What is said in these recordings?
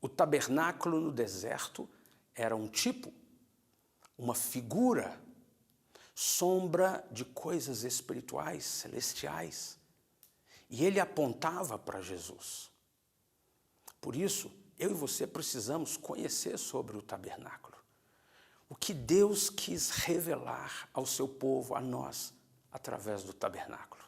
O tabernáculo no deserto era um tipo, uma figura, sombra de coisas espirituais, celestiais. E ele apontava para Jesus. Por isso, eu e você precisamos conhecer sobre o tabernáculo. O que Deus quis revelar ao seu povo, a nós, através do tabernáculo.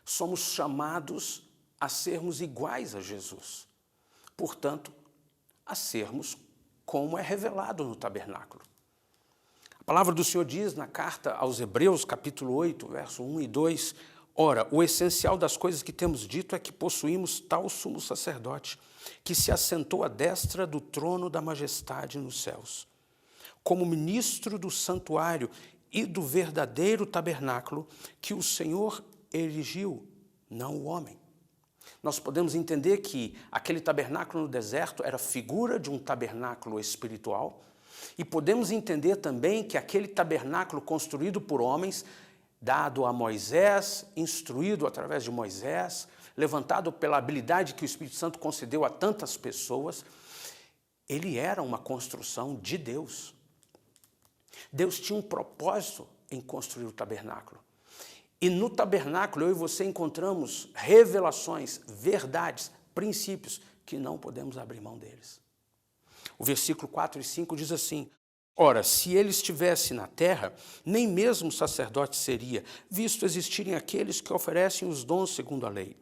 Somos chamados a sermos iguais a Jesus. Portanto, a sermos como é revelado no tabernáculo. A palavra do Senhor diz na carta aos Hebreus, capítulo 8, verso 1 e 2, ora, o essencial das coisas que temos dito é que possuímos tal sumo sacerdote, que se assentou à destra do trono da majestade nos céus. Como ministro do santuário e do verdadeiro tabernáculo que o Senhor erigiu, não o homem. Nós podemos entender que aquele tabernáculo no deserto era figura de um tabernáculo espiritual e podemos entender também que aquele tabernáculo construído por homens, dado a Moisés, instruído através de Moisés, levantado pela habilidade que o Espírito Santo concedeu a tantas pessoas, ele era uma construção de Deus. Deus tinha um propósito em construir o tabernáculo. E no tabernáculo eu e você encontramos revelações, verdades, princípios que não podemos abrir mão deles. O versículo 4 e 5 diz assim, ora, se ele estivesse na terra, nem mesmo sacerdote seria, visto existirem aqueles que oferecem os dons segundo a lei,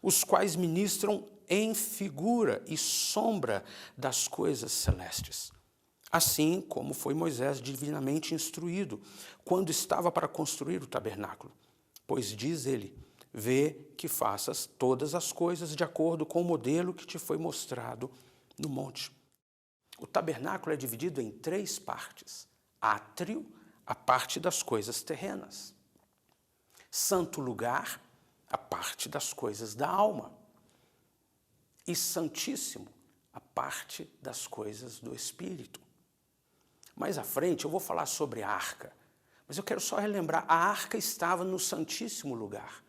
os quais ministram em figura e sombra das coisas celestes. Assim como foi Moisés divinamente instruído, quando estava para construir o tabernáculo. Pois diz ele, vê que faças todas as coisas de acordo com o modelo que te foi mostrado no monte. O tabernáculo é dividido em 3 partes. Átrio, a parte das coisas terrenas. Santo lugar, a parte das coisas da alma. E santíssimo, a parte das coisas do espírito. Mais à frente eu vou falar sobre a arca. Mas eu quero só relembrar, a arca estava no santíssimo lugar.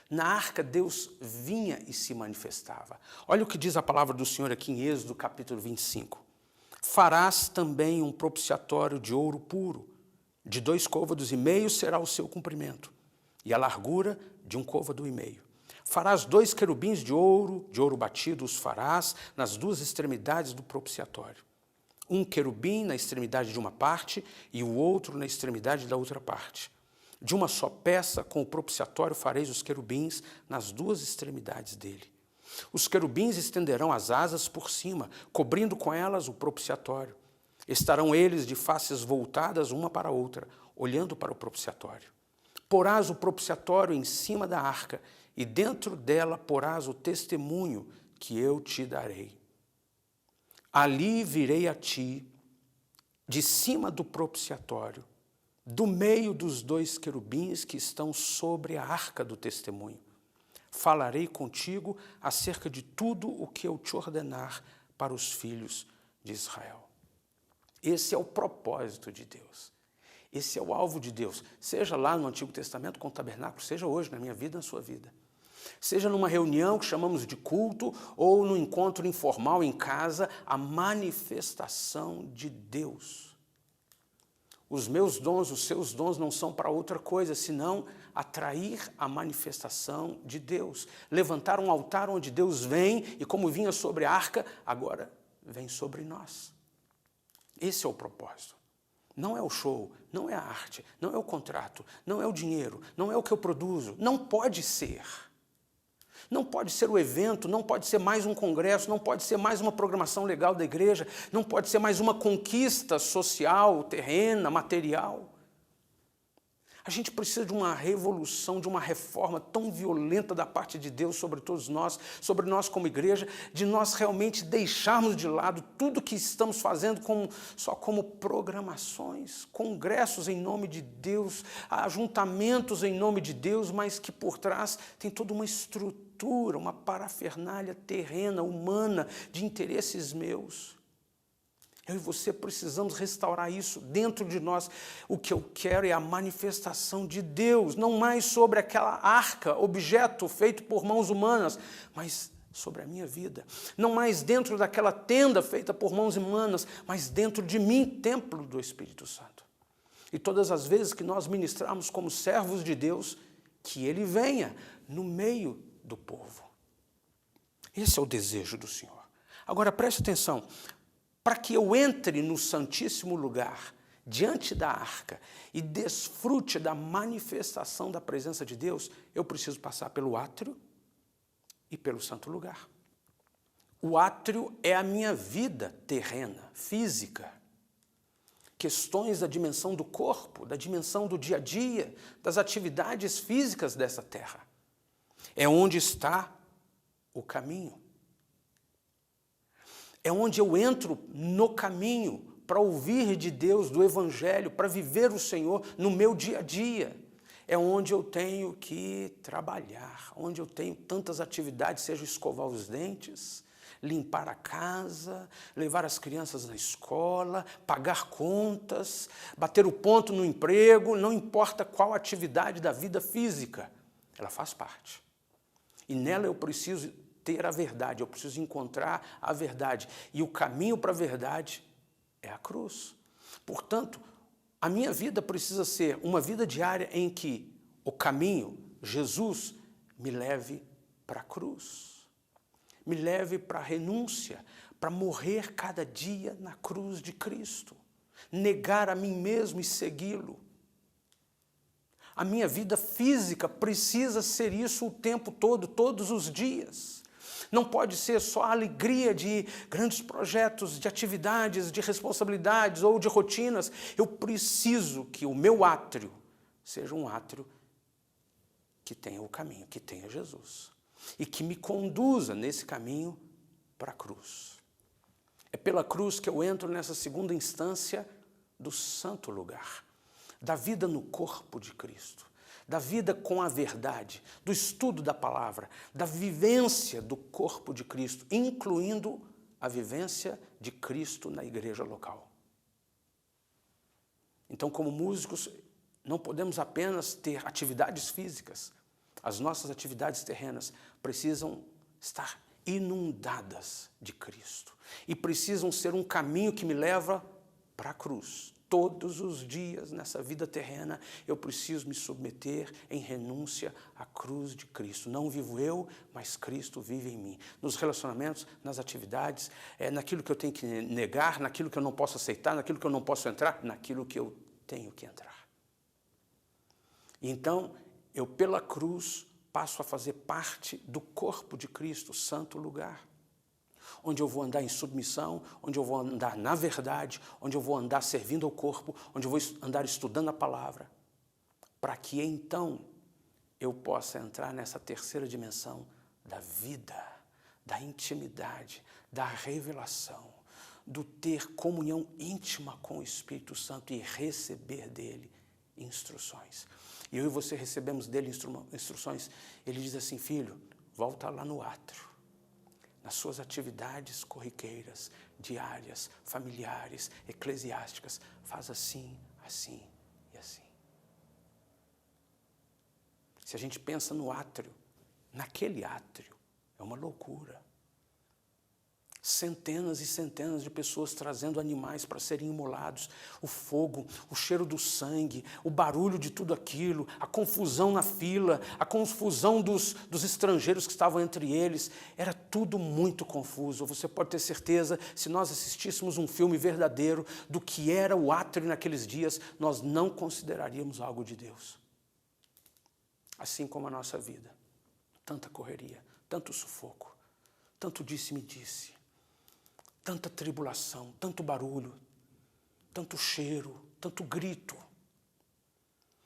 Na arca Deus vinha e se manifestava. Olha o que diz a palavra do Senhor aqui em Êxodo capítulo 25. Farás também um propiciatório de ouro puro, de 2 côvados e meio será o seu comprimento, e a largura de 1 côvado e meio. Farás 2 querubins de ouro batido os farás nas 2 extremidades do propiciatório. Um querubim na extremidade de uma parte e o outro na extremidade da outra parte. De uma só peça, com o propiciatório, fareis os querubins nas 2 extremidades dele. Os querubins estenderão as asas por cima, cobrindo com elas o propiciatório. Estarão eles de faces voltadas uma para a outra, olhando para o propiciatório. Porás o propiciatório em cima da arca, e dentro dela porás o testemunho que eu te darei. Ali virei a ti, de cima do propiciatório, do meio dos 2 querubins que estão sobre a arca do testemunho. Falarei contigo acerca de tudo o que eu te ordenar para os filhos de Israel. Esse é o propósito de Deus. Esse é o alvo de Deus. Seja lá no Antigo Testamento com o tabernáculo, seja hoje na minha vida, na sua vida. Seja numa reunião que chamamos de culto ou no encontro informal em casa, a manifestação de Deus. Os meus dons, os seus dons não são para outra coisa, senão atrair a manifestação de Deus. Levantar um altar onde Deus vem e como vinha sobre a arca, agora vem sobre nós. Esse é o propósito. Não é o show, não é a arte, não é o contrato, não é o dinheiro, não é o que eu produzo. Não pode ser. Não pode ser o evento, não pode ser mais um congresso, não pode ser mais uma programação legal da igreja, não pode ser mais uma conquista social, terrena, material. A gente precisa de uma revolução, de uma reforma tão violenta da parte de Deus sobre todos nós, sobre nós como igreja, de nós realmente deixarmos de lado tudo que estamos fazendo só como programações, congressos em nome de Deus, ajuntamentos em nome de Deus, mas que por trás tem toda uma estrutura, uma parafernália terrena, humana, de interesses meus. Eu e você precisamos restaurar isso dentro de nós. O que eu quero é a manifestação de Deus, não mais sobre aquela arca, objeto feito por mãos humanas, mas sobre a minha vida. Não mais dentro daquela tenda feita por mãos humanas, mas dentro de mim, templo do Espírito Santo. E todas as vezes que nós ministramos como servos de Deus, que Ele venha no meio do povo. Esse é o desejo do Senhor. Agora preste atenção. Para que eu entre no Santíssimo Lugar, diante da arca, e desfrute da manifestação da presença de Deus, eu preciso passar pelo átrio e pelo Santo Lugar. O átrio é a minha vida terrena, física. Questões da dimensão do corpo, da dimensão do dia a dia, das atividades físicas dessa terra. É onde está o caminho. É onde eu entro no caminho para ouvir de Deus, do Evangelho, para viver o Senhor no meu dia a dia. É onde eu tenho que trabalhar, onde eu tenho tantas atividades, seja escovar os dentes, limpar a casa, levar as crianças na escola, pagar contas, bater o ponto no emprego, não importa qual atividade da vida física, ela faz parte. E nela eu preciso ter a verdade, eu preciso encontrar a verdade. E o caminho para a verdade é a cruz. Portanto, a minha vida precisa ser uma vida diária em que o caminho, Jesus, me leve para a cruz. Me leve para a renúncia, para morrer cada dia na cruz de Cristo. Negar a mim mesmo e segui-lo. A minha vida física precisa ser isso o tempo todo, todos os dias. Não pode ser só a alegria de grandes projetos, de atividades, de responsabilidades ou de rotinas. Eu preciso que o meu átrio seja um átrio que tenha o caminho, que tenha Jesus. E que me conduza nesse caminho para a cruz. É pela cruz que eu entro nessa segunda instância do santo lugar, da vida no corpo de Cristo, da vida com a verdade, do estudo da palavra, da vivência do corpo de Cristo, incluindo a vivência de Cristo na igreja local. Então, como músicos, não podemos apenas ter atividades físicas. As nossas atividades terrenas precisam estar inundadas de Cristo e precisam ser um caminho que me leva para a cruz. Todos os dias nessa vida terrena eu preciso me submeter em renúncia à cruz de Cristo. Não vivo eu, mas Cristo vive em mim. Nos relacionamentos, nas atividades, naquilo que eu tenho que negar, naquilo que eu não posso aceitar, naquilo que eu não posso entrar, naquilo que eu tenho que entrar. E então, eu pela cruz passo a fazer parte do corpo de Cristo, santo lugar. Onde eu vou andar em submissão, onde eu vou andar na verdade, onde eu vou andar servindo ao corpo, onde eu vou andar estudando a palavra, para que então eu possa entrar nessa terceira dimensão da vida, da intimidade, da revelação, do ter comunhão íntima com o Espírito Santo e receber dele instruções. E eu e você recebemos dele instruções. Ele diz assim: filho, volta lá no átrio, nas suas atividades corriqueiras, diárias, familiares, eclesiásticas, faz assim, assim e assim. Se a gente pensa no átrio, naquele átrio, é uma loucura. Centenas e centenas de pessoas trazendo animais para serem imolados, o fogo, o cheiro do sangue, o barulho de tudo aquilo, a confusão na fila, a confusão dos estrangeiros que estavam entre eles, era tudo muito confuso. Você pode ter certeza, se nós assistíssemos um filme verdadeiro do que era o átrio naqueles dias, nós não consideraríamos algo de Deus. Assim como a nossa vida, tanta correria, tanto sufoco, tanto disse-me-disse, tanta tribulação, tanto barulho, tanto cheiro, tanto grito.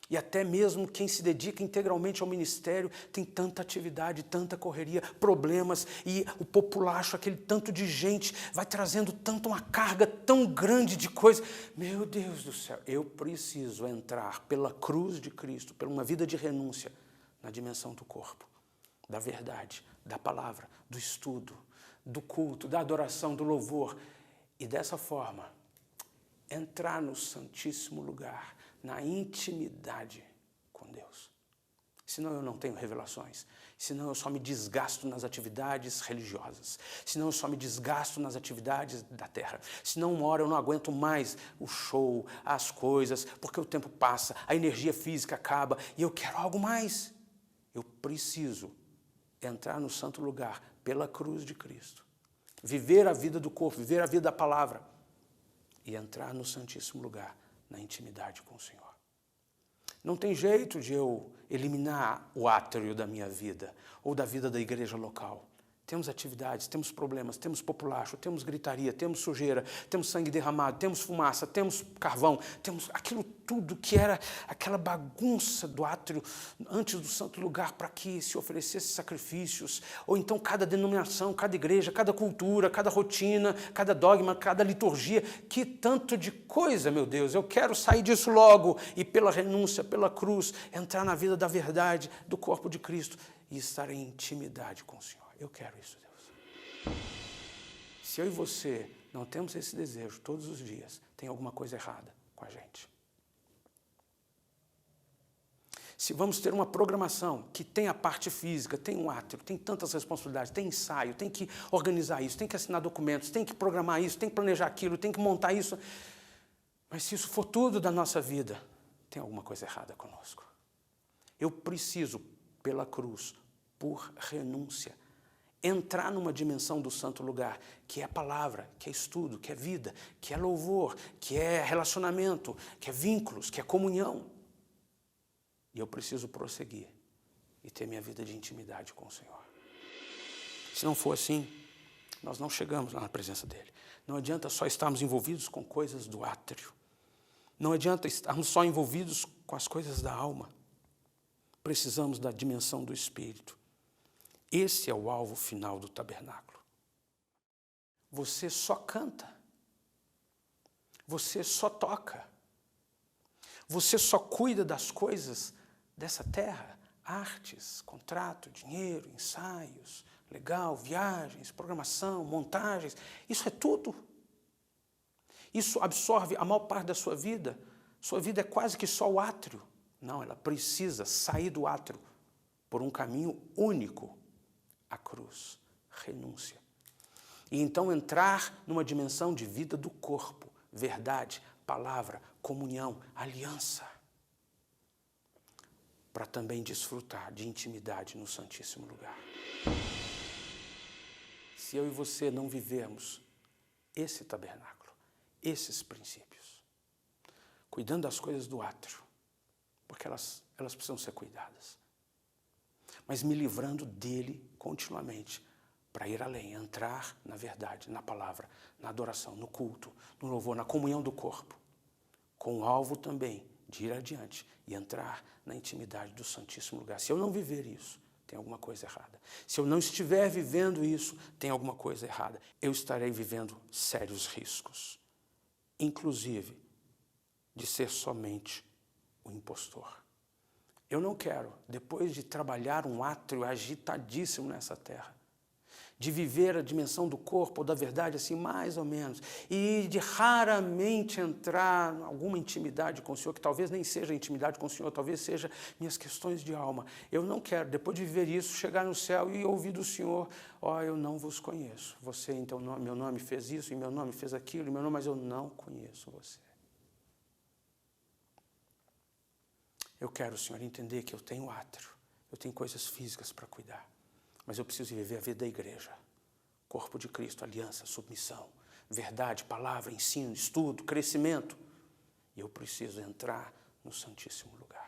E até mesmo quem se dedica integralmente ao ministério tem tanta atividade, tanta correria, problemas, e o populacho, aquele tanto de gente, vai trazendo tanto uma carga tão grande de coisa. Meu Deus do céu, eu preciso entrar pela cruz de Cristo, por uma vida de renúncia, na dimensão do corpo, da verdade, da palavra, do estudo, do culto, da adoração, do louvor. E dessa forma, entrar no Santíssimo Lugar, na intimidade com Deus. Senão eu não tenho revelações. Senão eu só me desgasto nas atividades religiosas. Senão eu só me desgasto nas atividades da terra. Senão uma hora eu não aguento mais o show, as coisas, porque o tempo passa, a energia física acaba e eu quero algo mais. Eu preciso entrar no santo lugar pela cruz de Cristo. Viver a vida do corpo, viver a vida da palavra. E entrar no Santíssimo Lugar, na intimidade com o Senhor. Não tem jeito de eu eliminar o átrio da minha vida, ou da vida da igreja local. Temos atividades, temos problemas, temos populacho, temos gritaria, temos sujeira, temos sangue derramado, temos fumaça, temos carvão, temos aquilo tudo que era aquela bagunça do átrio antes do santo lugar para que se oferecesse sacrifícios. Ou então cada denominação, cada igreja, cada cultura, cada rotina, cada dogma, cada liturgia. Que tanto de coisa, meu Deus! Eu quero sair disso logo e pela renúncia, pela cruz, entrar na vida da verdade, do corpo de Cristo e estar em intimidade com o Senhor. Eu quero isso, Deus. Se eu e você não temos esse desejo todos os dias, tem alguma coisa errada com a gente. Se vamos ter uma programação que tem a parte física, tem um átrio, tem tantas responsabilidades, tem ensaio, tem que organizar isso, tem que assinar documentos, tem que programar isso, tem que planejar aquilo, tem que montar isso. Mas se isso for tudo da nossa vida, tem alguma coisa errada conosco. Eu preciso, pela cruz, por renúncia, entrar numa dimensão do santo lugar, que é a palavra, que é estudo, que é vida, que é louvor, que é relacionamento, que é vínculos, que é comunhão. E eu preciso prosseguir e ter minha vida de intimidade com o Senhor. Se não for assim, nós não chegamos lá na presença dEle. Não adianta só estarmos envolvidos com coisas do átrio. Não adianta estarmos só envolvidos com as coisas da alma. Precisamos da dimensão do Espírito. Esse é o alvo final do tabernáculo. Você só canta. Você só toca. Você só cuida das coisas dessa terra. Artes, contrato, dinheiro, ensaios, legal, viagens, programação, montagens. Isso é tudo. Isso absorve a maior parte da sua vida. Sua vida é quase que só o átrio. Não, ela precisa sair do átrio por um caminho único. A cruz, renúncia. E então entrar numa dimensão de vida do corpo, verdade, palavra, comunhão, aliança. Para também desfrutar de intimidade no Santíssimo Lugar. Se eu e você não vivermos esse tabernáculo, esses princípios, cuidando das coisas do átrio, porque elas precisam ser cuidadas, mas me livrando dele continuamente, para ir além, entrar na verdade, na palavra, na adoração, no culto, no louvor, na comunhão do corpo, com o alvo também de ir adiante e entrar na intimidade do Santíssimo Lugar. Se eu não viver isso, tem alguma coisa errada. Se eu não estiver vivendo isso, tem alguma coisa errada. Eu estarei vivendo sérios riscos, inclusive de ser somente o impostor. Eu não quero, depois de trabalhar um átrio agitadíssimo nessa terra, de viver a dimensão do corpo ou da verdade assim mais ou menos, e de raramente entrar em alguma intimidade com o Senhor, que talvez nem seja intimidade com o Senhor, talvez seja minhas questões de alma. Eu não quero, depois de viver isso, chegar no céu e ouvir do Senhor, eu não vos conheço. Você, então, meu nome fez isso, e meu nome fez aquilo, mas eu não conheço você. Eu quero, Senhor, entender que eu tenho átrio, eu tenho coisas físicas para cuidar, mas eu preciso viver a vida da igreja, corpo de Cristo, aliança, submissão, verdade, palavra, ensino, estudo, crescimento. E eu preciso entrar no Santíssimo Lugar.